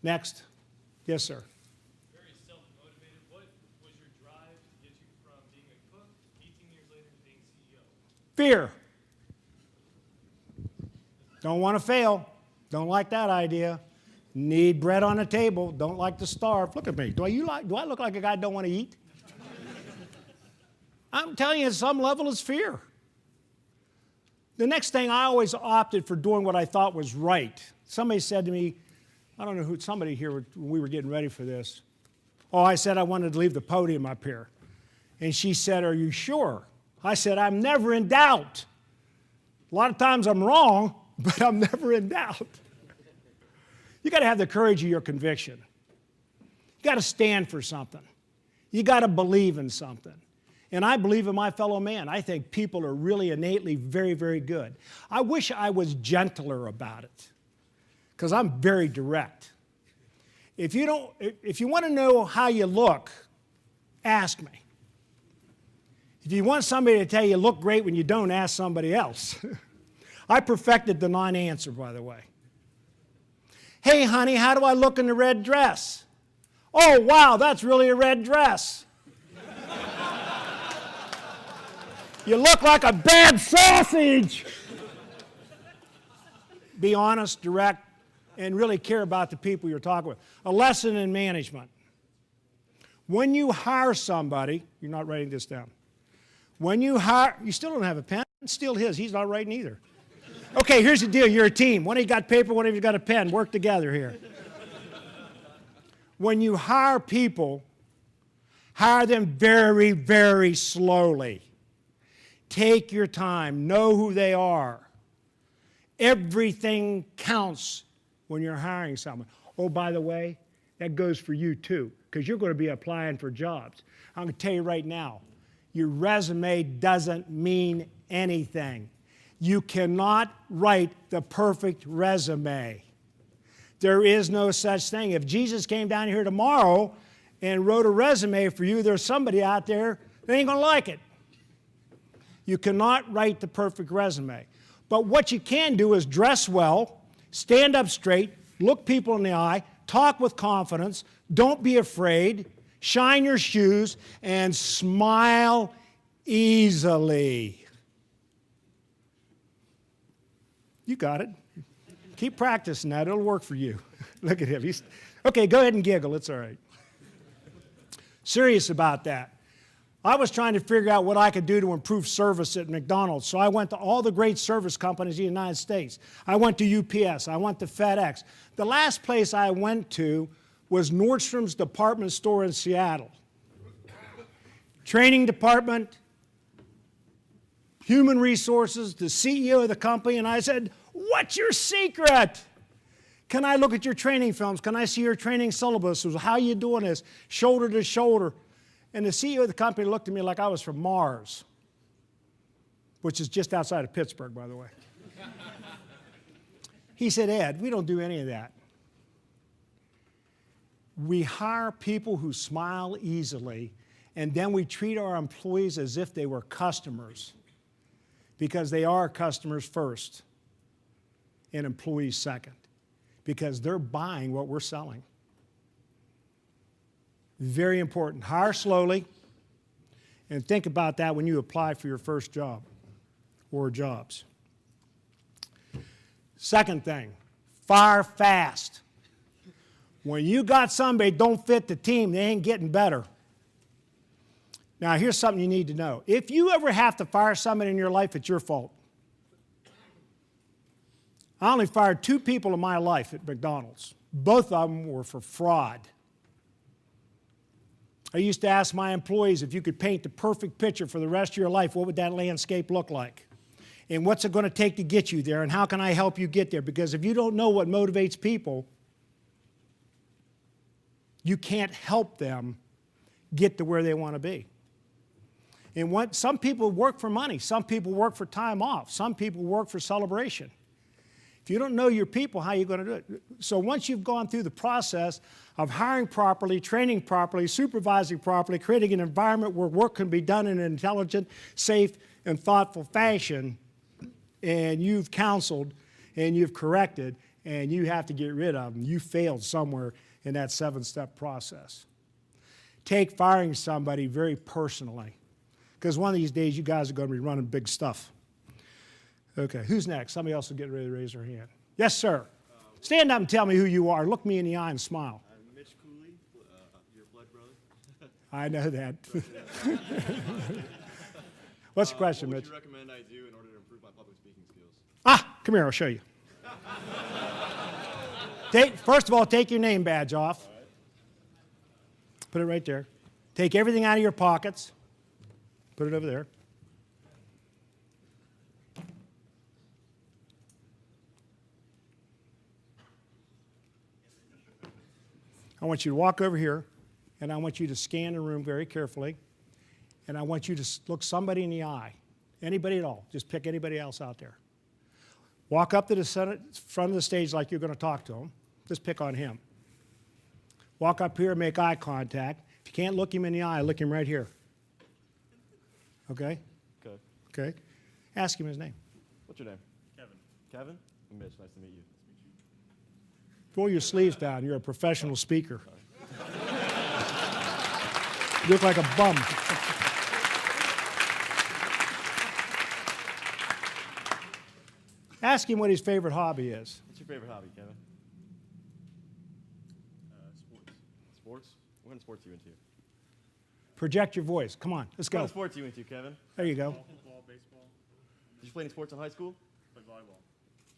Next. Yes, sir. Very self-motivated. What was your drive to get you from being a cook 18 years later to being CEO? Fear. Don't want to fail. Don't like that idea. Need bread on the table. Don't like to starve. Look at me. Do I look like a guy who don't want to eat? I'm telling you, at some level, it's fear. The next thing, I always opted for doing what I thought was right. Somebody said to me, I don't know who, somebody here, when we were getting ready for this. Oh, I said I wanted to leave the podium up here. And she said, are you sure? I said, I'm never in doubt. A lot of times I'm wrong, but I'm never in doubt. You got to have the courage of your conviction. You got to stand for something. You got to believe in something. And I believe in my fellow man. I think people are really innately very, very good. I wish I was gentler about it, because I'm very direct. If you want to know how you look, ask me. If you want somebody to tell you look great when you don't, ask somebody else. I perfected the non-answer, by the way. Hey, honey, how do I look in the red dress? Oh, wow, that's really a red dress. You look like a bad sausage. Be honest, direct, and really care about the people you're talking with. A lesson in management. When you hire somebody, you're not writing this down. When you hire, you still don't have a pen? Steal his, he's not writing either. Okay, here's the deal, you're a team. One of you got paper, one of you got a pen. Work together here. When you hire people, hire them very, very slowly. Take your time, know who they are. Everything counts when you're hiring someone. Oh, by the way, that goes for you too, because you're going to be applying for jobs. I'm going to tell you right now, your resume doesn't mean anything. You cannot write the perfect resume. There is no such thing. If Jesus came down here tomorrow and wrote a resume for you, there's somebody out there that ain't going to like it. You cannot write the perfect resume. But what you can do is dress well, stand up straight, look people in the eye, talk with confidence, don't be afraid, shine your shoes, and smile easily. You got it. Keep practicing that. It'll work for you. Look at him. Okay, go ahead and giggle. It's all right. Serious about that. I was trying to figure out what I could do to improve service at McDonald's, so I went to all the great service companies in the United States. I went to UPS. I went to FedEx. The last place I went to was Nordstrom's department store in Seattle. Training department, human resources, the CEO of the company, and I said, what's your secret? Can I look at your training films? Can I see your training syllabus? How are you doing this? Shoulder to shoulder. And the CEO of the company looked at me like I was from Mars, which is just outside of Pittsburgh, by the way. He said, Ed, we don't do any of that. We hire people who smile easily, and then we treat our employees as if they were customers, because they are customers first and employees second, because they're buying what we're selling. Very important. Hire slowly, and think about that when you apply for your first job or jobs. Second thing, fire fast. When you got somebody that don't fit the team, they ain't getting better. Now, here's something you need to know. If you ever have to fire somebody in your life, it's your fault. I only fired 2 people in my life at McDonald's. Both of them were for fraud. I used to ask my employees, if you could paint the perfect picture for the rest of your life, what would that landscape look like? And what's it going to take to get you there, and how can I help you get there? Because if you don't know what motivates people, you can't help them get to where they want to be. And some people work for money. Some people work for time off. Some people work for celebration. If you don't know your people, how are you going to do it? So once you've gone through the process of hiring properly, training properly, supervising properly, creating an environment where work can be done in an intelligent, safe, and thoughtful fashion, and you've counseled, and you've corrected, and you have to get rid of them. You failed somewhere in that 7-step process. Take firing somebody very personally, because one of these days you guys are going to be running big stuff. Okay, who's next? Somebody else will get ready to raise their hand. Yes, sir. Stand up and tell me who you are. Look me in the eye and smile. I'm Mitch Cooley, your blood brother. I know that. What's the question, what Mitch? What would you recommend I do in order to improve my public speaking skills? Ah, come here, I'll show you. First of all, take your name badge off. All right. Put it right there. Take everything out of your pockets. Put it over there. I want you to walk over here, and I want you to scan the room very carefully, and I want you to look somebody in the eye. Anybody at all. Just pick anybody else out there. Walk up to the front of the stage like you're going to talk to him. Just pick on him. Walk up here and make eye contact. If you can't look him in the eye, look him right here. Okay? Okay. Okay? Ask him his name. What's your name? Kevin. Kevin? I'm Mitch. Nice to meet you. Roll your sleeves down. You're a professional speaker. You look like a bum. Ask him what his favorite hobby is. What's your favorite hobby, Kevin? Sports. Sports? What kind of sports are you into? Project your voice. Come on, let's What kind go. of sports are you into, Kevin? There you go. Football, baseball, Did you play any sports in high school? play volleyball.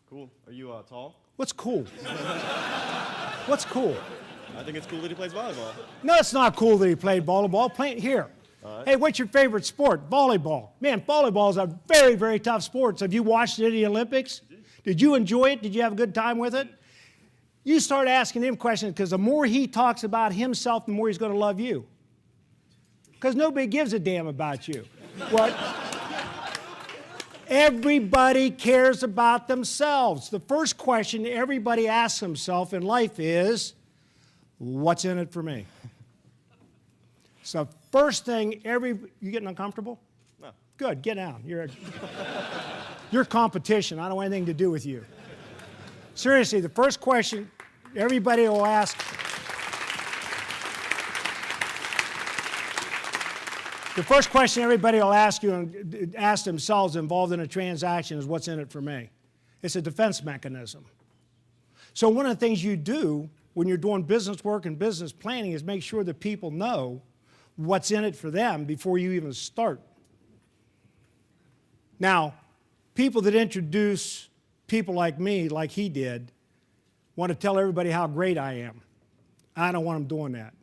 Cool. Are you tall? What's cool? What's cool? I think it's cool that he plays volleyball. No, it's not cool that he played volleyball. Play here. right. Hey, what's your favorite sport? Volleyball. Man, volleyball is a very, very tough sport. So have you watched it at the Olympics? Did you enjoy it? Did you have a good time with it? You start asking him questions, because the more he talks about himself, the more he's going to love you. Because nobody gives a damn about you. What? Everybody cares about themselves. The first question everybody asks himself in life is, what's in it for me? So first thing, you getting uncomfortable? No. Good, get down. You're competition. I don't want anything to do with you. Seriously, the first question everybody will ask, the first question everybody will ask you and ask themselves involved in a transaction is, what's in it for me? It's a defense mechanism. So one of the things you do when you're doing business work and business planning is make sure that people know what's in it for them before you even start. Now, people that introduce people like me, like he did, want to tell everybody how great I am. I don't want them doing that.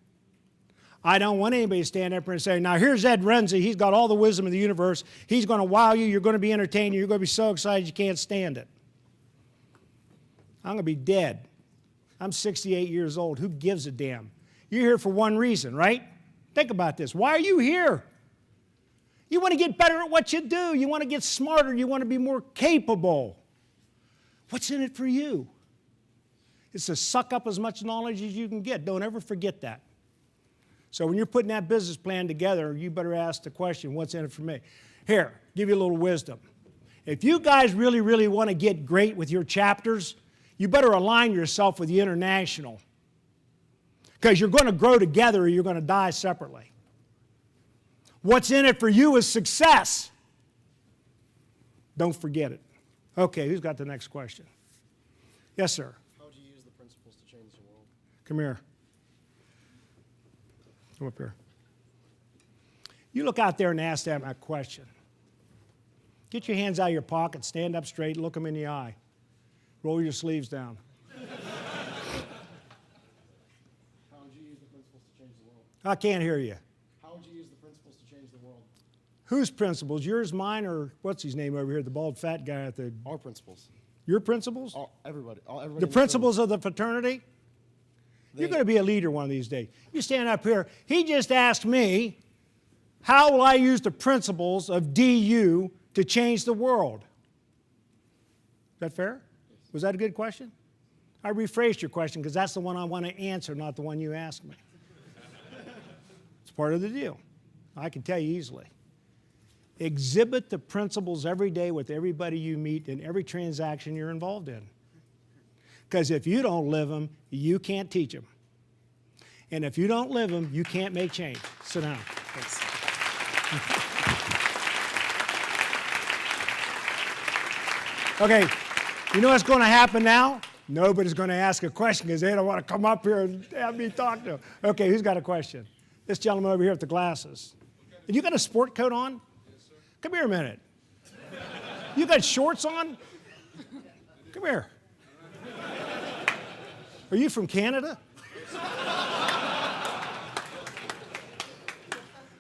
I don't want anybody to stand up here and say, now here's Ed Rensi, he's got all the wisdom of the universe, he's going to wow you, you're going to be entertained, you're going to be so excited you can't stand it. I'm going to be dead. I'm 68 years old. Who gives a damn? You're here for one reason, right? Think about this. Why are you here? You want to get better at what you do. You want to get smarter. You want to be more capable. What's in it for you? It's to suck up as much knowledge as you can get. Don't ever forget that. So when you're putting that business plan together, you better ask the question, what's in it for me? Here, give you a little wisdom. If you guys really, really want to get great with your chapters, you better align yourself with the international. Because you're going to grow together or you're going to die separately. What's in it for you is success. Don't forget it. Okay, who's got the next question? Yes, sir. How would you use the principles to change the world? Come here. Come up here. You look out there and ask them that question. Get your hands out of your pocket, stand up straight, look them in the eye. Roll your sleeves down. How would you use the principles to change the world? I can't hear you. How would you use the principles to change the world? Whose principles? Yours, mine, or what's his name over here, the bald fat guy at the... Our principles. Your principles? Everybody. The principles of the fraternity? You're going to be a leader one of these days. You stand up here. He just asked me, how will I use the principles of DU to change the world? Is that fair? Was that a good question? I rephrased your question because that's the one I want to answer, not the one you asked me. It's part of the deal. I can tell you easily. Exhibit the principles every day with everybody you meet in every transaction you're involved in. Because if you don't live them, you can't teach them. And if you don't live them, you can't make change. Sit down. Thanks. Okay, you know what's going to happen now? Nobody's going to ask a question because they don't want to come up here and have me talk to them. Okay, who's got a question? This gentleman over here with the glasses. And you got a sport coat on? Yes, sir. Come here a minute. You got shorts on? Come here. Are you from Canada?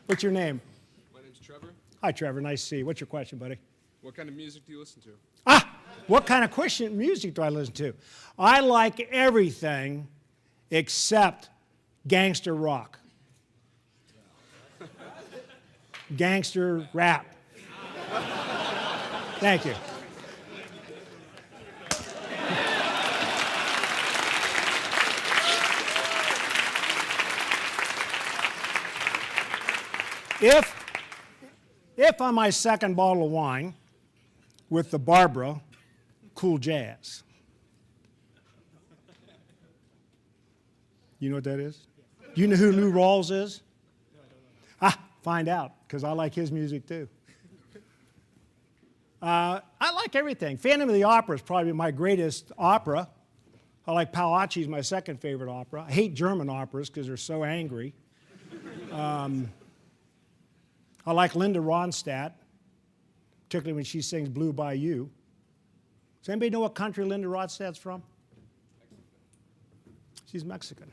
What's your name? My name's Trevor. Hi, Trevor. Nice to see you. What's your question, buddy? What kind of music do you listen to? What kind of music do I listen to? I like everything except gangster rock. Gangster rap. Thank you. If on my second bottle of wine with the Barbara, cool jazz. You know what that is? Do you know who Lou Rawls is? Find out, because I like his music too. I like everything. Phantom of the Opera is probably my greatest opera. I like Pagliacci's my second favorite opera. I hate German operas because they're so angry. I like Linda Ronstadt, particularly when she sings Blue Bayou. Does anybody know what country Linda Ronstadt's from? She's Mexican.